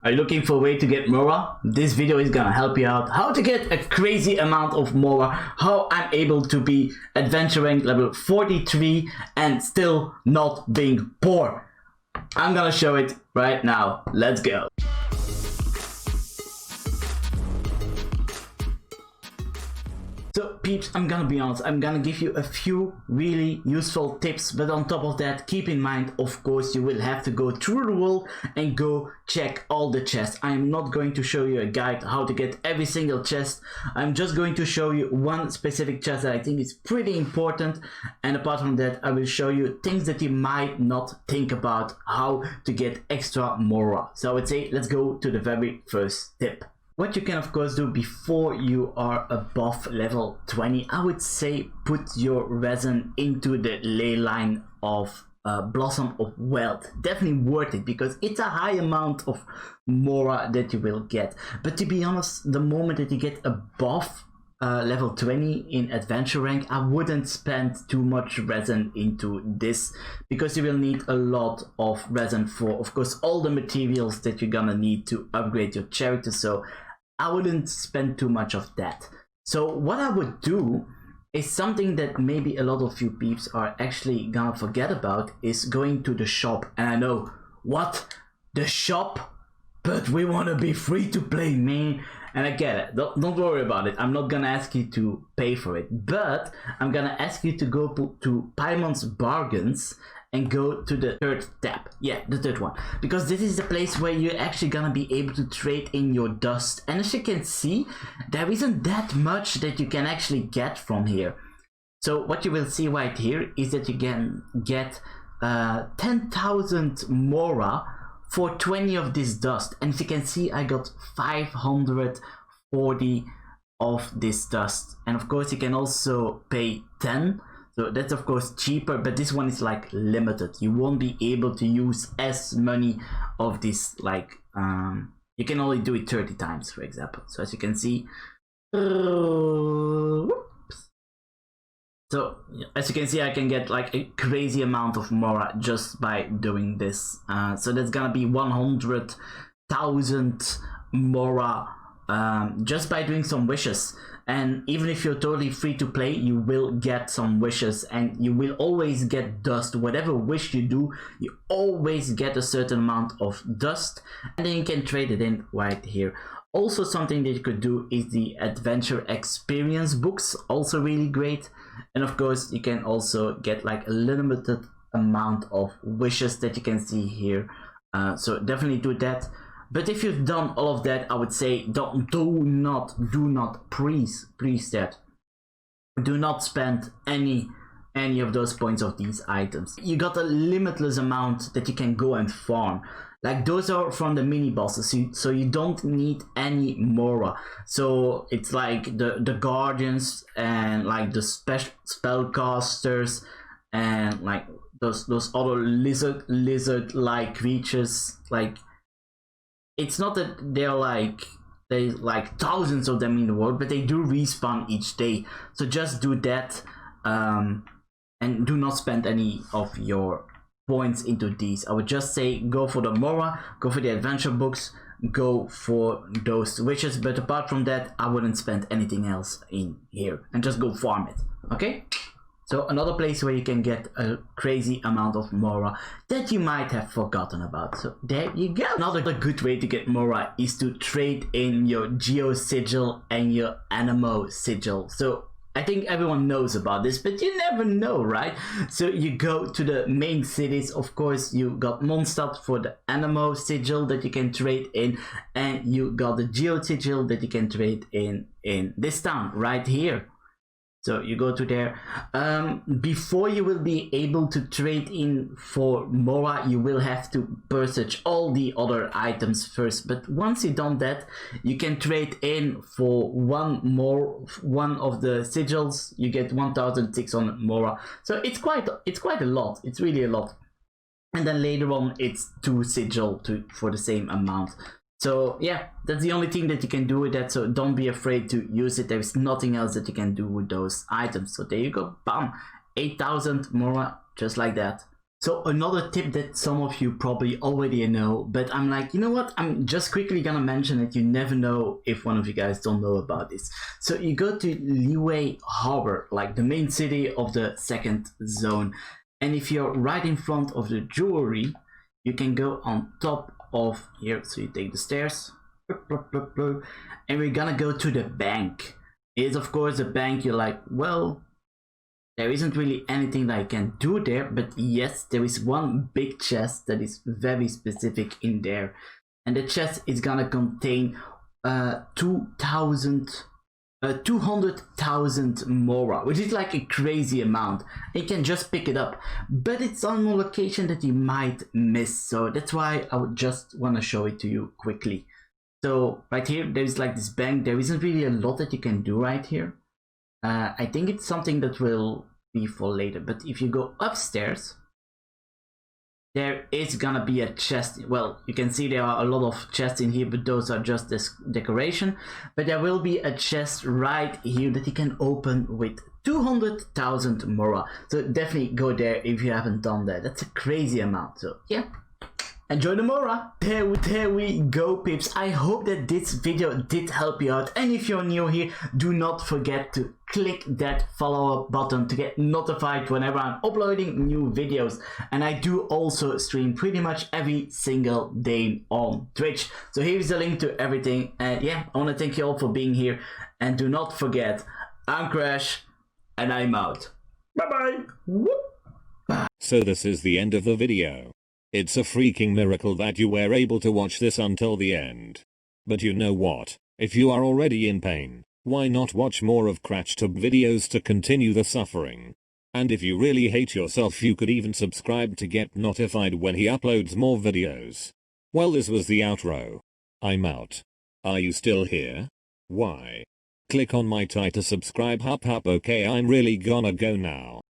Are you looking for a way to get MORA? This video is gonna help you out how to get a crazy amount of MORA, how I'm able to be adventure rank level 43 and still not being poor. I'm gonna show it right now. Let's go. So peeps, I'm gonna be honest, I'm gonna give you a few really useful tips, but on top of that, keep in mind, of course, you will have to go through the world and go check all the chests. I'm not going to show you a guide how to get every single chest. I'm just going to show you one specific chest that I think is pretty important, and apart from that, I will show you things that you might not think about how to get extra MORA. So I would say, let's go to the very first tip. What you can of course do before you are above level 20, I would say put your resin into the ley line of Blossom of Wealth. Definitely worth it because it's a high amount of MORA that you will get. But to be honest, the moment that you get above level 20 in adventure rank, I wouldn't spend too much resin into this because you will need a lot of resin for, of course, all the materials that you're gonna need to upgrade your character. So I wouldn't spend too much of that. So what I would do is something that maybe a lot of you peeps are actually gonna forget about, is going to the shop. And I know, what? The shop? But we wanna be free to play, man. And I get it, don't worry about it. I'm not gonna ask you to pay for it, but I'm gonna ask you to go to Paimon's Bargains and go to the third tab. Yeah, the third one, because this is the place where you're actually gonna be able to trade in your dust. And as you can see, there isn't that much that you can actually get from here. So what you will see right here is that you can get 10,000 MORA for 20 of this dust. And as you can see, I got 540 of this dust. And of course you can also pay 10. So that's of course cheaper, but this one is like limited. You won't be able to use as many of this, like you can only do it 30 times, for example. So as you can see, so as you can see, I can get like a crazy amount of MORA just by doing this. So that's gonna be 100,000 MORA just by doing some wishes. And even if you're totally free to play, you will get some wishes, and you will always get dust. Whatever wish you do, you always get a certain amount of dust, and then you can trade it in right here. Also, something that you could do is the adventure experience books, also really great. And of course, you can also get like a limited amount of wishes that you can see here. So definitely do that. But if you've done all of that, I would say do not please that. Do not spend any of those points of these items. You got a limitless amount that you can go and farm. Like those are from the mini bosses, so you don't need any MORA. So it's like the guardians and like the special spellcasters and like those other lizard like creatures. Like, it's not that there's like thousands of them in the world, but they do respawn each day. So just do that, and do not spend any of your points into these. I would just say go for the MORA, go for the adventure books, go for those wishes. But apart from that, I wouldn't spend anything else in here, and just go farm it. Okay? So another place where you can get a crazy amount of MORA that you might have forgotten about. So there you go. Another good way to get MORA is to trade in your Geo Sigil and your Anemo Sigil. So I think everyone knows about this, but you never know, right? So you go to the main cities. Of course, you got Mondstadt for the Anemo Sigil that you can trade in, and you got the Geo Sigil that you can trade in this town right here. So you go to there. Before you will be able to trade in for MORA, you will have to purchase all the other items first. But once you've done that, you can trade in for one of the sigils. You get 1,600 MORA. So it's quite a lot. It's really a lot. And then later on, it's 2 sigil for the same amount. So yeah, that's the only thing that you can do with that, so don't be afraid to use it. There's nothing else that you can do with those items. So there you go, bam, 8,000 MORA, just like that. So another tip that some of you probably already know, but I'm like, you know what, I'm just quickly gonna mention it. You never know if one of you guys don't know about this. So you go to Liyue Harbor, like the main city of the second zone, and if you're right in front of the jewelry, you can go on top of here. So you take the stairs, and we're gonna go to the bank. It's of course a bank. You're like, well, there isn't really anything that I can do there, but yes, there is one big chest that is very specific in there, and the chest is gonna contain 200,000 MORA, which is like a crazy amount. You can just pick it up, but it's on a location that you might miss, so that's why I would just want to show it to you quickly. So right here, there's like this bank. There isn't really a lot that you can do right here. I think it's something that will be for later, but if you go upstairs, there is gonna be a chest. Well, you can see there are a lot of chests in here, but those are just this decoration. But there will be a chest right here that you can open with 200,000 MORA. So definitely go there if you haven't done that. That's a crazy amount. So yeah, enjoy the MORA. There we go, peeps. I hope that this video did help you out, and if you're new here, do not forget to click that follow up button to get notified whenever I'm uploading new videos. And I do also stream pretty much every single day on Twitch, so here's the link to everything. And yeah, I want to thank you all for being here, and do not forget, I'm Crash and I'm out. Bye bye. So this is the end of the video. It's a freaking miracle that you were able to watch this until the end. But you know what? If you are already in pain, why not watch more of CRACH videos to continue the suffering? And if you really hate yourself, you could even subscribe to get notified when he uploads more videos. Well, this was the outro. I'm out. Are you still here? Why? Click on my tie to subscribe. Okay, I'm really gonna go now.